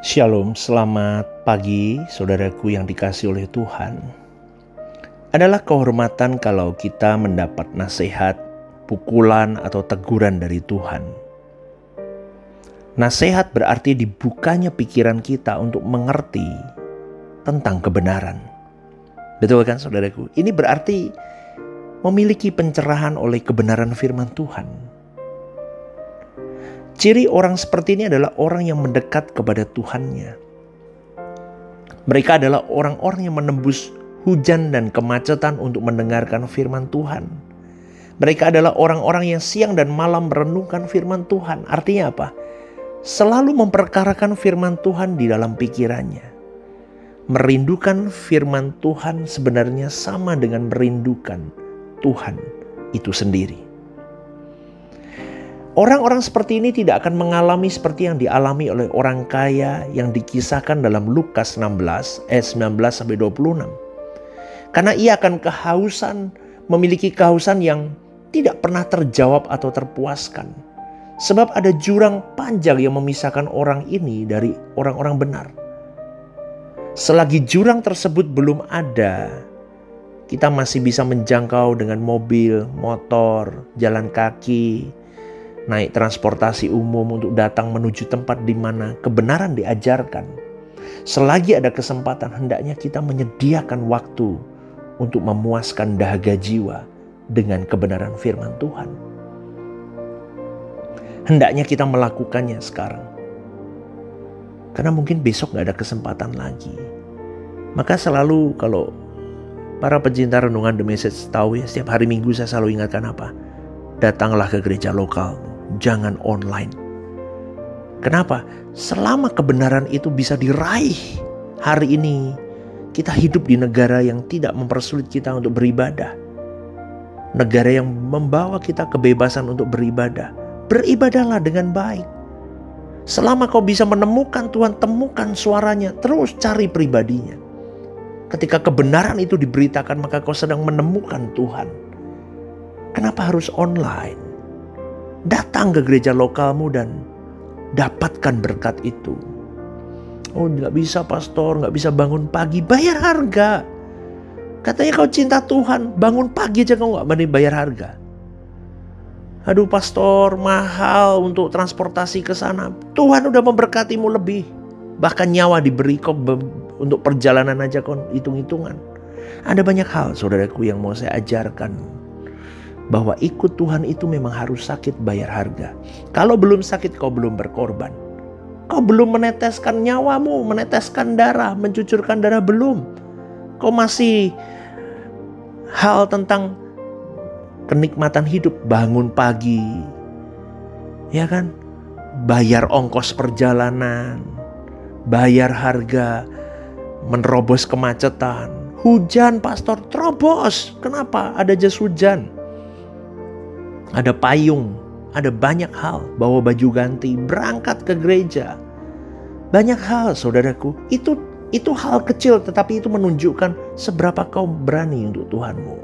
Shalom, selamat pagi saudaraku yang dikasihi oleh Tuhan. Adalah kehormatan kalau kita mendapat nasihat, pukulan atau teguran dari Tuhan. Nasihat berarti dibukanya pikiran kita untuk mengerti tentang kebenaran. Betul kan saudaraku? Ini berarti memiliki pencerahan oleh kebenaran firman Tuhan. Ciri orang seperti ini adalah orang yang mendekat kepada Tuhannya. Mereka adalah orang-orang yang menembus hujan dan kemacetan untuk mendengarkan firman Tuhan. Mereka adalah orang-orang yang siang dan malam merenungkan firman Tuhan. Artinya apa? Selalu memperkarakan firman Tuhan di dalam pikirannya. Merindukan firman Tuhan sebenarnya sama dengan merindukan Tuhan itu sendiri. Orang-orang seperti ini tidak akan mengalami seperti yang dialami oleh orang kaya yang dikisahkan dalam Lukas 16 ayat 19-26. Karena ia akan memiliki kehausan yang tidak pernah terjawab atau terpuaskan. Sebab ada jurang panjang yang memisahkan orang ini dari orang-orang benar. Selagi jurang tersebut belum ada, kita masih bisa menjangkau dengan mobil, motor, jalan kaki, naik transportasi umum untuk datang menuju tempat di mana kebenaran diajarkan. Selagi ada kesempatan, hendaknya kita menyediakan waktu untuk memuaskan dahaga jiwa dengan kebenaran firman Tuhan. Hendaknya kita melakukannya sekarang. Karena mungkin besok gak ada kesempatan lagi. Maka selalu kalau para pecinta renungan The Message tahu ya, setiap hari Minggu saya selalu ingatkan apa? Datanglah ke gereja lokal. Jangan online. Kenapa? Selama kebenaran itu bisa diraih hari ini, kita hidup di negara yang tidak mempersulit kita untuk beribadah. Negara yang membawa kita kebebasan untuk beribadah. Beribadahlah dengan baik. Selama kau bisa menemukan Tuhan, temukan suaranya, terus cari pribadinya. Ketika kebenaran itu diberitakan, maka kau sedang menemukan Tuhan. Kenapa harus online? Datang ke gereja lokalmu dan dapatkan berkat itu. Oh, gak bisa pastor, gak bisa bangun pagi. Bayar harga. Katanya kau cinta Tuhan, bangun pagi aja kau gak berani bayar harga. Aduh pastor, mahal untuk transportasi ke sana. Tuhan udah memberkatimu lebih. Bahkan nyawa diberi kau untuk perjalanan aja kau hitung-hitungan. Ada banyak hal saudaraku yang mau saya ajarkan. Bahwa ikut Tuhan itu memang harus sakit bayar harga. Kalau belum sakit kau belum berkorban. Kau belum meneteskan nyawamu, meneteskan darah, mencucurkan darah belum. Kau masih hal tentang kenikmatan hidup, bangun pagi. Ya kan? Bayar ongkos perjalanan, bayar harga, menerobos kemacetan. Hujan pastor, terobos. Kenapa? Ada jas hujan. Ada payung, ada banyak hal, bawa baju ganti, berangkat ke gereja. Banyak hal saudaraku, itu hal kecil tetapi itu menunjukkan seberapa kau berani untuk Tuhanmu.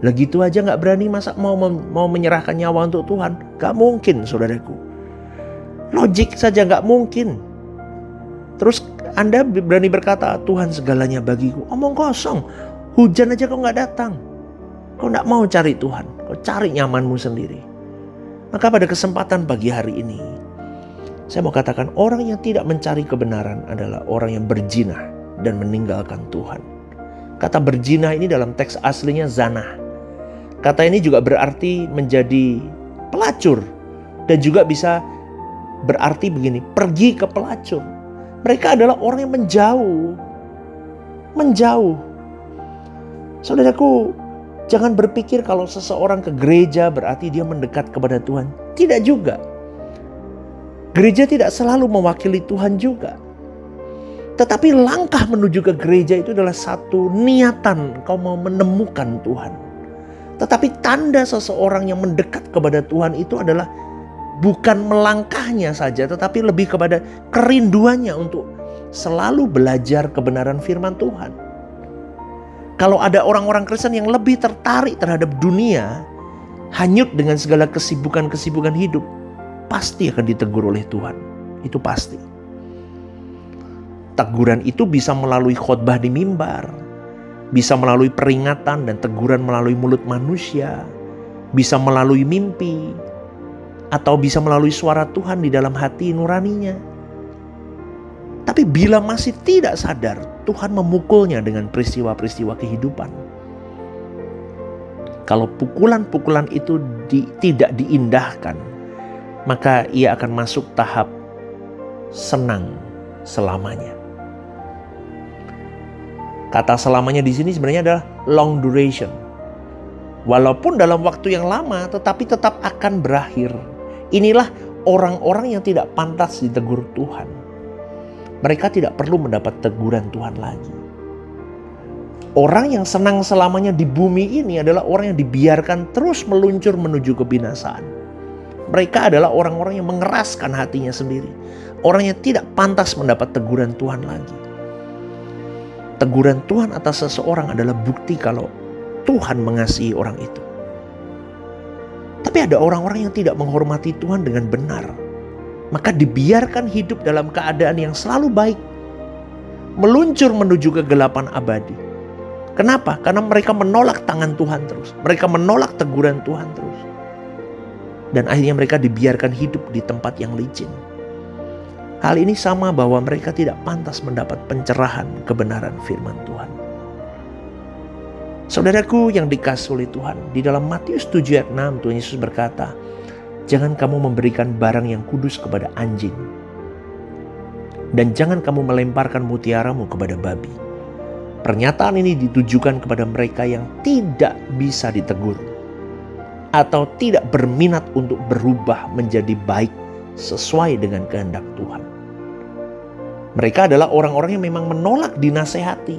Lah gitu aja gak berani, masa mau menyerahkan nyawa untuk Tuhan? Gak mungkin saudaraku. Logik saja gak mungkin. Terus Anda berani berkata Tuhan segalanya bagiku. Omong kosong, hujan aja kau gak datang. Kau tidak mau cari Tuhan, kau cari nyamanmu sendiri. Maka pada kesempatan pagi hari ini, saya mau katakan orang yang tidak mencari kebenaran adalah orang yang berzina dan meninggalkan Tuhan. Kata berzina ini dalam teks aslinya zanah. Kata ini juga berarti menjadi pelacur. Dan juga bisa berarti begini, pergi ke pelacur. Mereka adalah orang yang menjauh. Menjauh. Saudaraku, jangan berpikir kalau seseorang ke gereja berarti dia mendekat kepada Tuhan. Tidak juga. Gereja tidak selalu mewakili Tuhan juga. Tetapi langkah menuju ke gereja itu adalah satu niatan kau mau menemukan Tuhan. Tetapi tanda seseorang yang mendekat kepada Tuhan itu adalah bukan melangkahnya saja, tetapi lebih kepada kerinduannya untuk selalu belajar kebenaran firman Tuhan. Kalau ada orang-orang Kristen yang lebih tertarik terhadap dunia, hanyut dengan segala kesibukan-kesibukan hidup, pasti akan ditegur oleh Tuhan. Itu pasti. Teguran itu bisa melalui khotbah di mimbar, bisa melalui peringatan dan teguran melalui mulut manusia, bisa melalui mimpi, atau bisa melalui suara Tuhan di dalam hati nuraninya. Tapi bila masih tidak sadar, Tuhan memukulnya dengan peristiwa-peristiwa kehidupan. Kalau pukulan-pukulan itu tidak diindahkan, maka ia akan masuk tahap senang selamanya. Kata selamanya di sini sebenarnya adalah long duration. Walaupun dalam waktu yang lama, tetapi tetap akan berakhir. Inilah orang-orang yang tidak pantas ditegur Tuhan. Mereka tidak perlu mendapat teguran Tuhan lagi. Orang yang senang selamanya di bumi ini adalah orang yang dibiarkan terus meluncur menuju kebinasaan. Mereka adalah orang-orang yang mengeraskan hatinya sendiri. Orang yang tidak pantas mendapat teguran Tuhan lagi. Teguran Tuhan atas seseorang adalah bukti kalau Tuhan mengasihi orang itu. Tapi ada orang-orang yang tidak menghormati Tuhan dengan benar. Maka dibiarkan hidup dalam keadaan yang selalu baik. Meluncur menuju kegelapan abadi. Kenapa? Karena mereka menolak tangan Tuhan terus. Mereka menolak teguran Tuhan terus. Dan akhirnya mereka dibiarkan hidup di tempat yang licin. Hal ini sama bahwa mereka tidak pantas mendapat pencerahan kebenaran firman Tuhan. Saudaraku yang dikasihi oleh Tuhan, di dalam Matius 7 ayat 6 Tuhan Yesus berkata, "Jangan kamu memberikan barang yang kudus kepada anjing, dan jangan kamu melemparkan mutiaramu kepada babi." Pernyataan ini ditujukan kepada mereka yang tidak bisa ditegur atau tidak berminat untuk berubah menjadi baik sesuai dengan kehendak Tuhan. Mereka adalah orang-orang yang memang menolak dinasehati.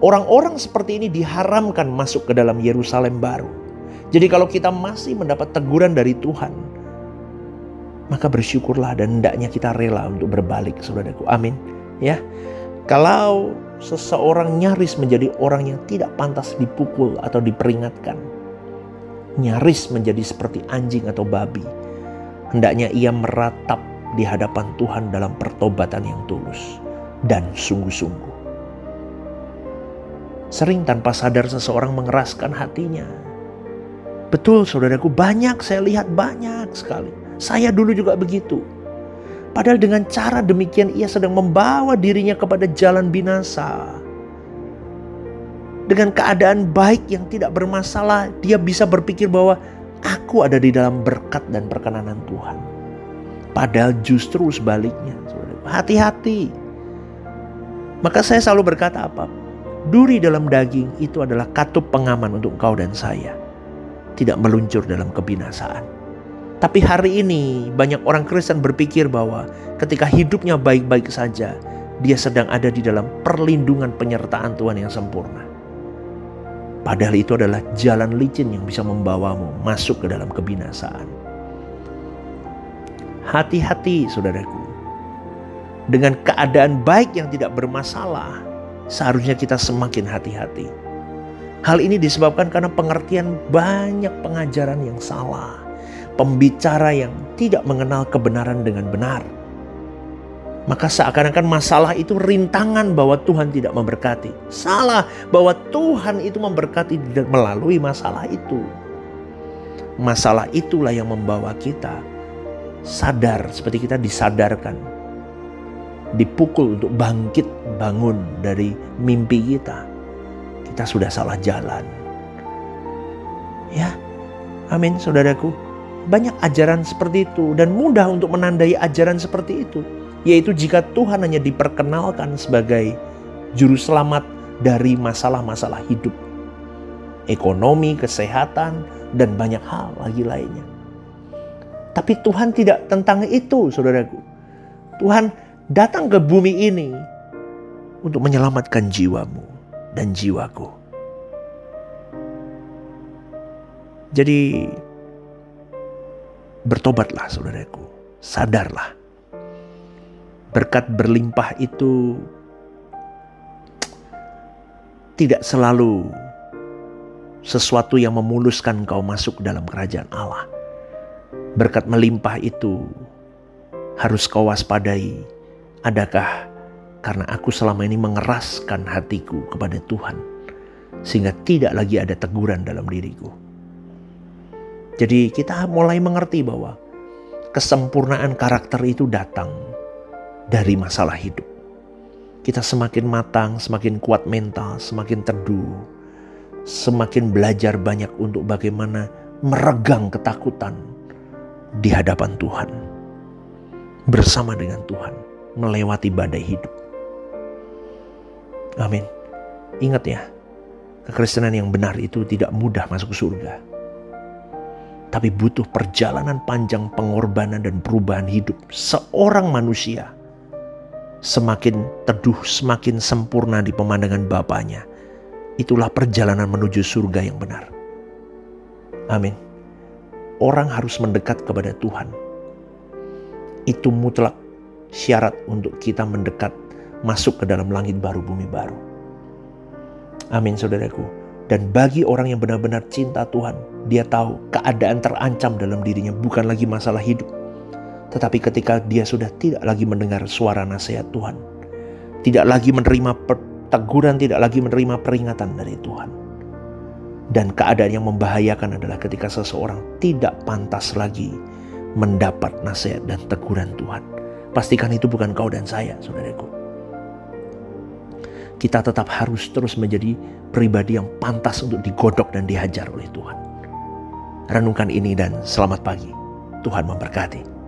Orang-orang seperti ini diharamkan masuk ke dalam Yerusalem baru. Jadi kalau kita masih mendapat teguran dari Tuhan, maka bersyukurlah dan hendaknya kita rela untuk berbalik, saudaraku. Amin. Ya. Kalau seseorang nyaris menjadi orang yang tidak pantas dipukul atau diperingatkan, nyaris menjadi seperti anjing atau babi, hendaknya ia meratap di hadapan Tuhan dalam pertobatan yang tulus dan sungguh-sungguh. Sering tanpa sadar seseorang mengeraskan hatinya. Betul saudaraku, saya lihat banyak sekali. Saya dulu juga begitu. Padahal dengan cara demikian ia sedang membawa dirinya kepada jalan binasa. Dengan keadaan baik yang tidak bermasalah, dia bisa berpikir bahwa aku ada di dalam berkat dan perkenanan Tuhan. Padahal justru sebaliknya. Hati-hati. Maka saya selalu berkata apa? Duri dalam daging itu adalah katup pengaman untuk engkau dan saya. Tidak meluncur dalam kebinasaan. Tapi hari ini banyak orang Kristen berpikir bahwa ketika hidupnya baik-baik saja, dia sedang ada di dalam perlindungan penyertaan Tuhan yang sempurna. Padahal itu adalah jalan licin yang bisa membawamu masuk ke dalam kebinasaan. Hati-hati saudaraku. Dengan keadaan baik yang tidak bermasalah, seharusnya kita semakin hati-hati. Hal ini disebabkan karena pengertian banyak pengajaran yang salah. Pembicara yang tidak mengenal kebenaran dengan benar. Maka seakan-akan masalah itu rintangan bahwa Tuhan tidak memberkati. Salah, bahwa Tuhan itu memberkati melalui masalah itu. Masalah itulah yang membawa kita sadar, seperti kita disadarkan, dipukul untuk bangkit bangun dari mimpi kita. Kita sudah salah jalan. Ya, amin saudaraku. Banyak ajaran seperti itu dan mudah untuk menandai ajaran seperti itu. Yaitu jika Tuhan hanya diperkenalkan sebagai juru selamat dari masalah-masalah hidup. Ekonomi, kesehatan, dan banyak hal lagi lainnya. Tapi Tuhan tidak tentang itu, saudaraku. Tuhan datang ke bumi ini untuk menyelamatkan jiwamu dan jiwaku. Jadi bertobatlah saudaraku, sadarlah. Berkat berlimpah itu tidak selalu sesuatu yang memuluskan kau masuk dalam kerajaan Allah. Berkat melimpah itu harus kau waspadai. Adakah karena aku selama ini mengeraskan hatiku kepada Tuhan, sehingga tidak lagi ada teguran dalam diriku. Jadi kita mulai mengerti bahwa kesempurnaan karakter itu datang dari masalah hidup. Kita semakin matang, semakin kuat mental, semakin teduh, semakin belajar banyak untuk bagaimana meregang ketakutan di hadapan Tuhan, bersama dengan Tuhan, melewati badai hidup. Amin. Ingat ya, kekristenan yang benar itu tidak mudah masuk surga. Tapi butuh perjalanan panjang pengorbanan dan perubahan hidup seorang manusia. Semakin teduh, semakin sempurna di pemandangan Bapanya. Itulah perjalanan menuju surga yang benar. Amin. Orang harus mendekat kepada Tuhan. Itu mutlak syarat untuk kita mendekat, masuk ke dalam langit baru, bumi baru. Amin, saudaraku. Dan bagi orang yang benar-benar cinta Tuhan, dia tahu keadaan terancam dalam dirinya bukan lagi masalah hidup. Tetapi ketika dia sudah tidak lagi mendengar suara nasihat Tuhan, tidak lagi menerima teguran, tidak lagi menerima peringatan dari Tuhan. Dan keadaan yang membahayakan adalah ketika seseorang tidak pantas lagi mendapat nasihat dan teguran Tuhan. Pastikan itu bukan kau dan saya, saudaraku. Kita tetap harus terus menjadi pribadi yang pantas untuk digodok dan dihajar oleh Tuhan. Renungkan ini dan selamat pagi. Tuhan memberkati.